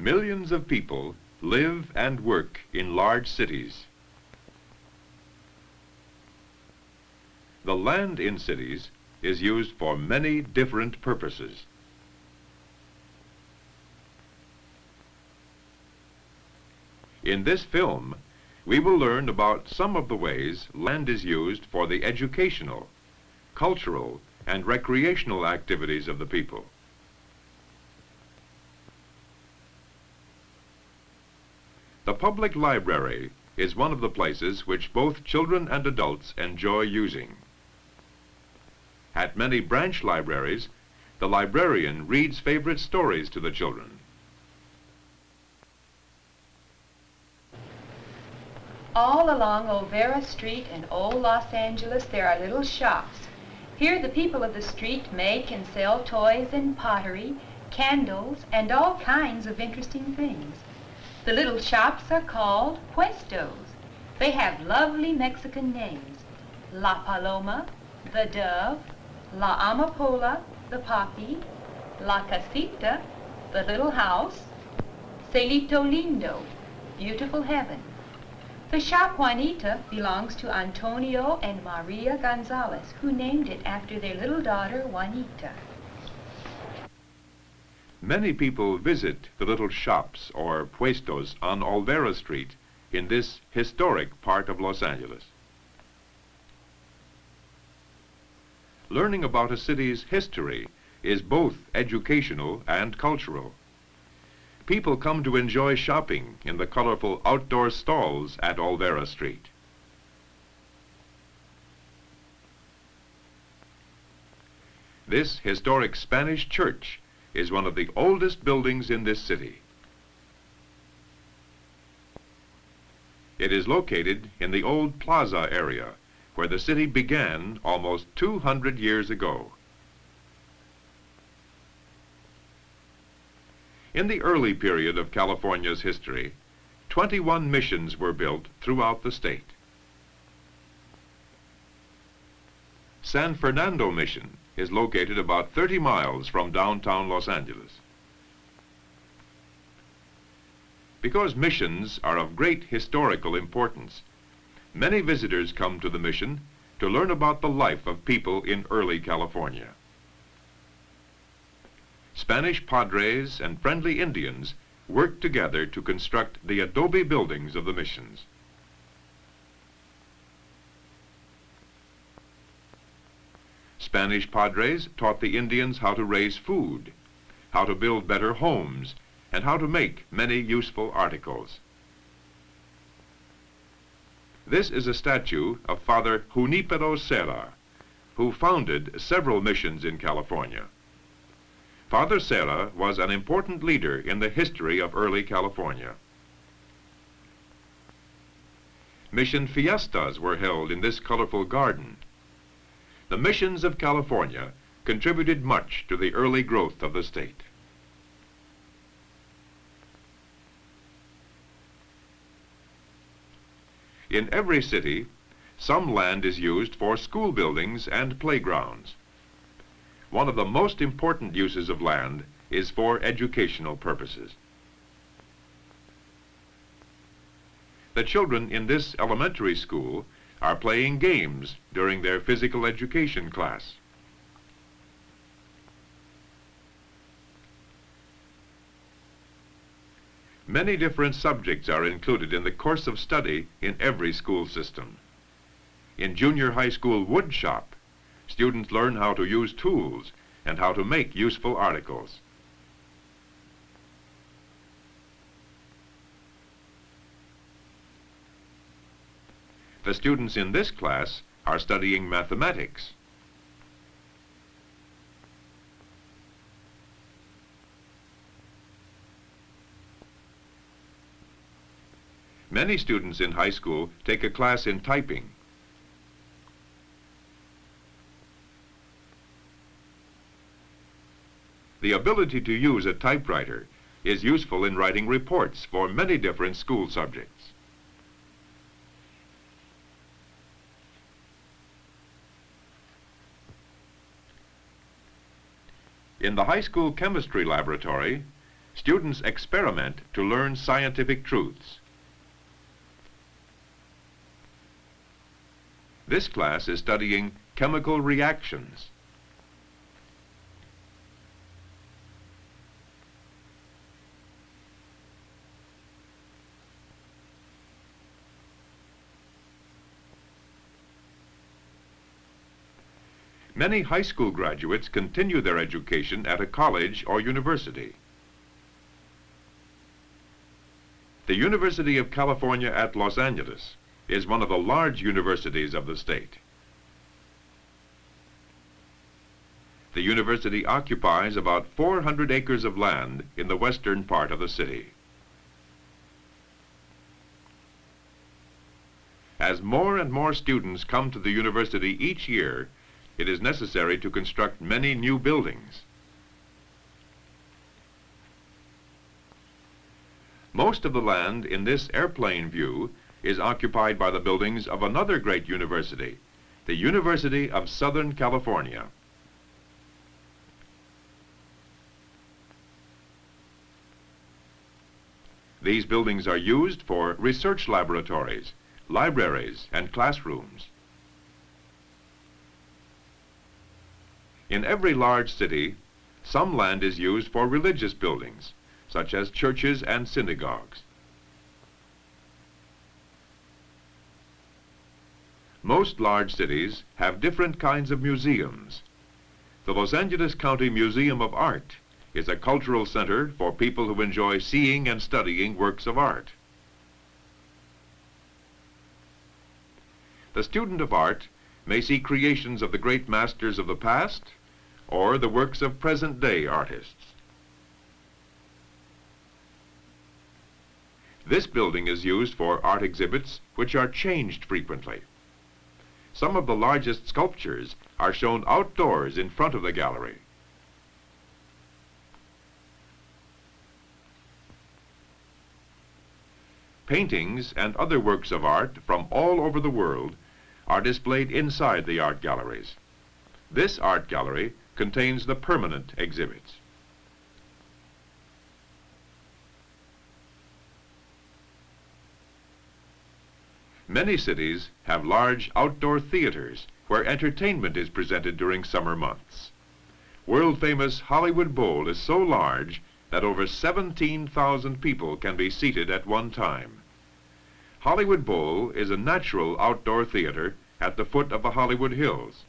Millions of people live and work in large cities. The land in cities is used for many different purposes. In this film, we will learn about some of the ways land is used for the educational, cultural, and recreational activities of the people. The public library is one of the places which both children and adults enjoy using. At many branch libraries, the librarian reads favorite stories to the children. All along Olvera Street in old Los Angeles, there are little shops. Here the people of the street make and sell toys and pottery, candles, and all kinds of interesting things. The little shops are called puestos. They have lovely Mexican names: La Paloma, the dove; La Amapola, the poppy; La Casita, the little house; Celito Lindo, beautiful heaven. The shop Juanita belongs to Antonio and Maria Gonzalez, who named it after their little daughter, Juanita. Many people visit the little shops or puestos on Olvera Street in this historic part of Los Angeles. Learning about a city's history is both educational and cultural. People come to enjoy shopping in the colorful outdoor stalls at Olvera Street. This historic Spanish church is one of the oldest buildings in this city. It is located in the old plaza area, where the city began almost 200 years ago. In the early period of California's history, 21 missions were built throughout the state. San Fernando Mission is located about 30 miles from downtown Los Angeles. Because missions are of great historical importance, many visitors come to the mission to learn about the life of people in early California. Spanish padres and friendly Indians worked together to construct the adobe buildings of the missions. Spanish padres taught the Indians how to raise food, how to build better homes, and how to make many useful articles. This is a statue of Father Junipero Serra, who founded several missions in California. Father Serra was an important leader in the history of early California. Mission fiestas were held in this colorful garden. The missions of California contributed much to the early growth of the state. In every city, some land is used for school buildings and playgrounds. One of the most important uses of land is for educational purposes. The children in this elementary school are playing games during their physical education class. Many different subjects are included in the course of study in every school system. In junior high school wood shop, students learn how to use tools and how to make useful articles. The students in this class are studying mathematics. Many students in high school take a class in typing. The ability to use a typewriter is useful in writing reports for many different school subjects. In the high school chemistry laboratory, Students experiment to learn scientific truths. This class is studying chemical reactions. Many high school graduates continue their education at a college or university. The University of California at Los Angeles is one of the large universities of the state. The university occupies about 400 acres of land in the western part of the city. As more and more students come to the university each year, it is necessary to construct many new buildings. Most of the land in this airplane view is occupied by the buildings of another great university, the University of Southern California. These buildings are used for research laboratories, libraries, and classrooms. In every large city, some land is used for religious buildings, such as churches and synagogues. Most large cities have different kinds of museums. The Los Angeles County Museum of Art is a cultural center for people who enjoy seeing and studying works of art. The student of art may see creations of the great masters of the past or the works of present-day artists. This building is used for art exhibits which are changed frequently. Some of the largest sculptures are shown outdoors in front of the gallery. Paintings and other works of art from all over the world are displayed inside the art galleries. This art gallery contains the permanent exhibits. Many cities have large outdoor theaters where entertainment is presented during summer months. World-famous Hollywood Bowl is so large that over 17,000 people can be seated at one time. Hollywood Bowl is a natural outdoor theater at the foot of the Hollywood Hills.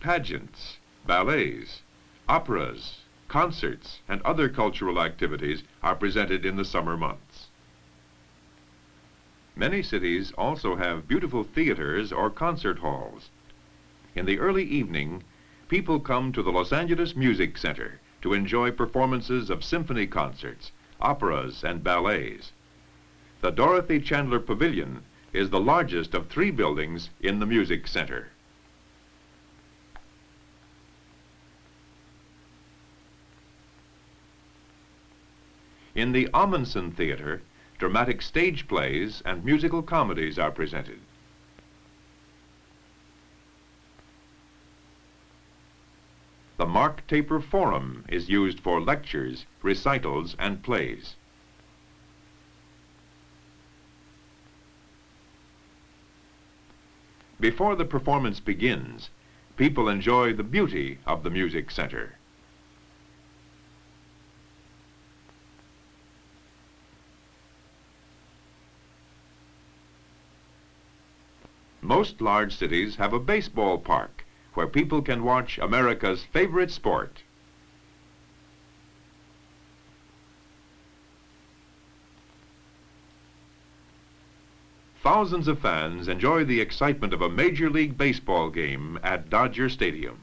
Pageants, ballets, operas, concerts, and other cultural activities are presented in the summer months. Many cities also have beautiful theaters or concert halls. In the early evening, people come to the Los Angeles Music Center to enjoy performances of symphony concerts, operas, and ballets. The Dorothy Chandler Pavilion is the largest of 3 buildings in the Music Center. In the Ahmanson Theater, dramatic stage plays and musical comedies are presented. The Mark Taper Forum is used for lectures, recitals, and plays. Before the performance begins, people enjoy the beauty of the Music Center. Most large cities have a baseball park where people can watch America's favorite sport. Thousands of fans enjoy the excitement of a Major League Baseball game at Dodger Stadium.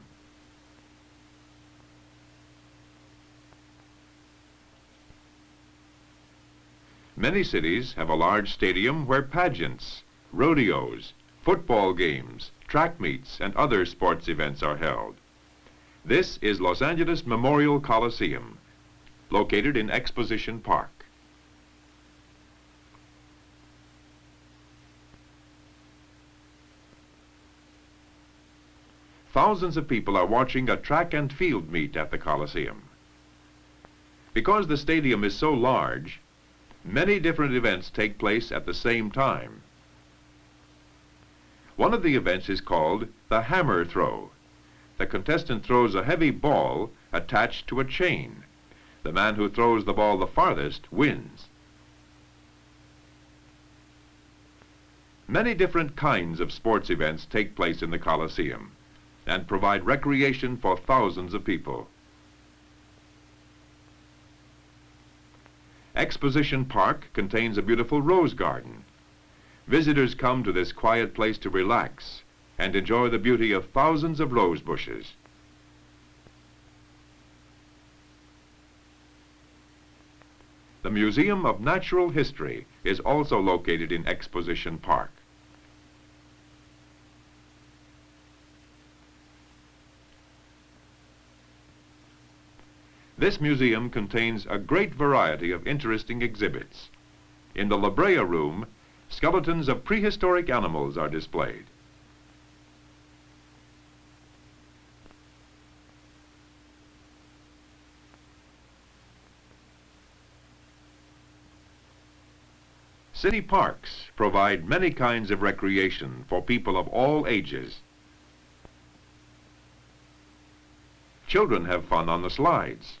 Many cities have a large stadium where pageants, rodeos, football games, track meets, and other sports events are held. This is Los Angeles Memorial Coliseum, located in Exposition Park. thousands of people are watching a track and field meet at the Coliseum. Because the stadium is so large, many different events take place at the same time. One of the events is called the hammer throw. The contestant throws a heavy ball attached to a chain. The man who throws the ball the farthest wins. Many different kinds of sports events take place in the Coliseum and provide recreation for thousands of people. Exposition Park contains a beautiful rose garden. Visitors come to this quiet place to relax and enjoy the beauty of thousands of rose bushes. The Museum of Natural History is also located in Exposition Park. This museum contains a great variety of interesting exhibits. In the La Brea room, skeletons of prehistoric animals are displayed. City parks provide many kinds of recreation for people of all ages. Children have fun on the slides.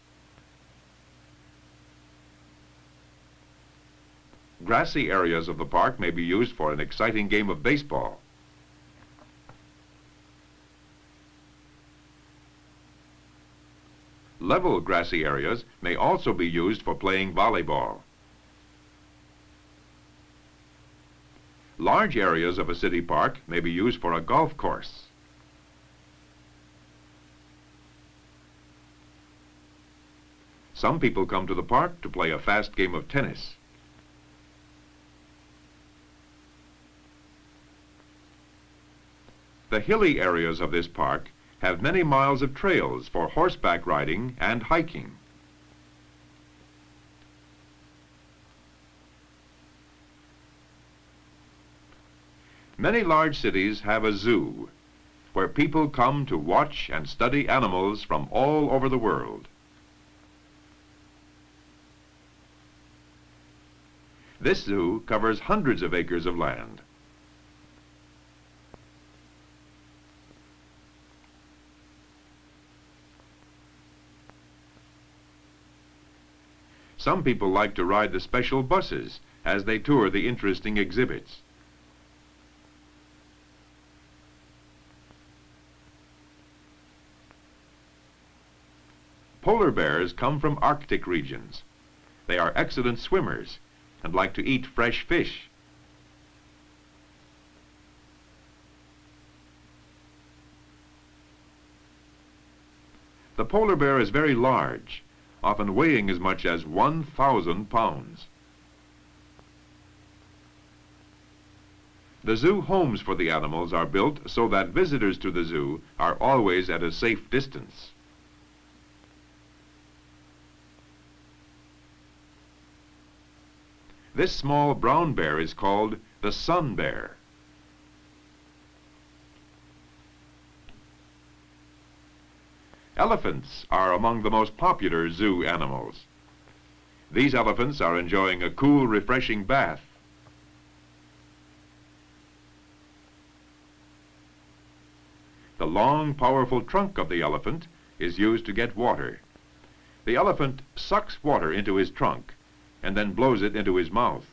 Grassy areas of the park may be used for an exciting game of baseball. Level grassy areas may also be used for playing volleyball. Large areas of a city park may be used for a golf course. Some people come to the park to play a fast game of tennis. The hilly areas of this park have many miles of trails for horseback riding and hiking. Many large cities have a zoo, where people come to watch and study animals from all over the world. This zoo covers hundreds of acres of land. Some people like to ride the special buses as they tour the interesting exhibits. Polar bears come from Arctic regions. They are excellent swimmers and like to eat fresh fish. The polar bear is very large, often weighing as much as 1,000 pounds. The zoo homes for the animals are built so that visitors to the zoo are always at a safe distance. This small brown bear is called the sun bear. Elephants are among the most popular zoo animals. These elephants are enjoying a cool, refreshing bath. The long, powerful trunk of the elephant is used to get water. The elephant sucks water into his trunk and then blows it into his mouth.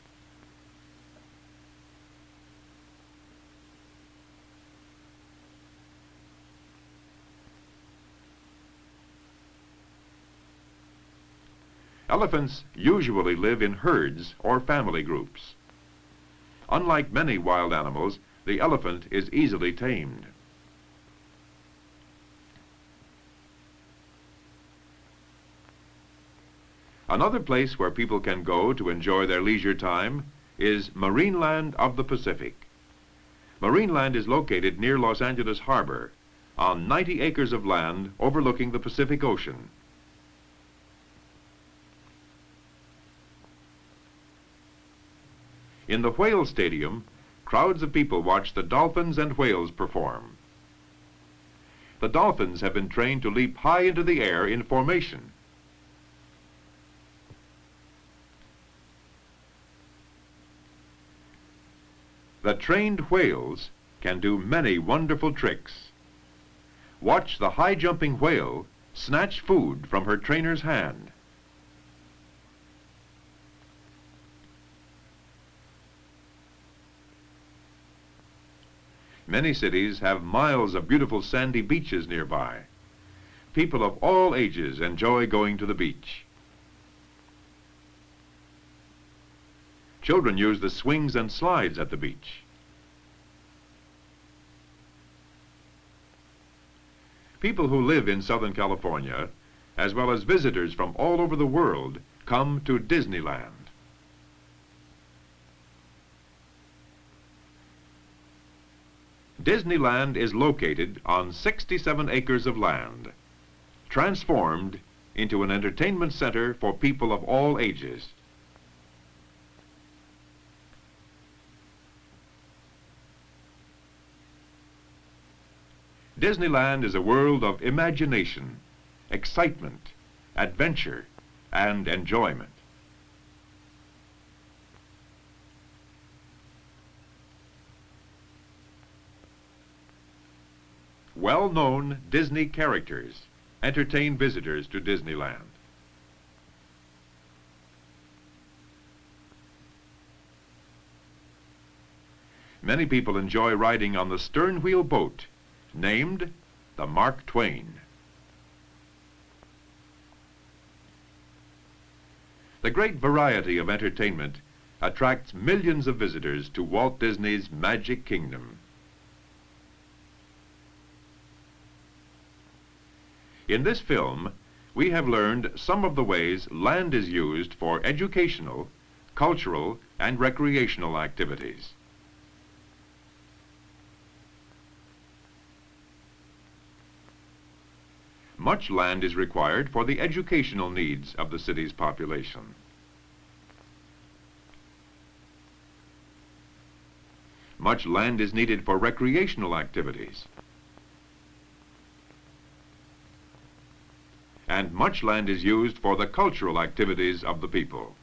Elephants usually live in herds or family groups. Unlike many wild animals, the elephant is easily tamed. Another place where people can go to enjoy their leisure time is MarineLand of the Pacific. MarineLand is located near Los Angeles Harbor on 90 acres of land overlooking the Pacific Ocean. In the whale stadium, crowds of people watch the dolphins and whales perform. the dolphins have been trained to leap high into the air in formation. The trained whales can do many wonderful tricks. Watch the high-jumping whale snatch food from her trainer's hand. Many cities have miles of beautiful sandy beaches nearby. People of all ages enjoy going to the beach. Children use the swings and slides at the beach. People who live in Southern California, as well as visitors from all over the world, come to Disneyland. Disneyland is located on 67 acres of land, transformed into an entertainment center for people of all ages. Disneyland is a world of imagination, excitement, adventure, and enjoyment. Well-known Disney characters entertain visitors to Disneyland. Many people enjoy riding on the stern wheel boat named the Mark Twain. The great variety of entertainment attracts millions of visitors to Walt Disney's Magic Kingdom. In this film, we have learned some of the ways land is used for educational, cultural, and recreational activities. Much land is required for the educational needs of the city's population. Much land is needed for recreational activities. And much land is used for the cultural activities of the people.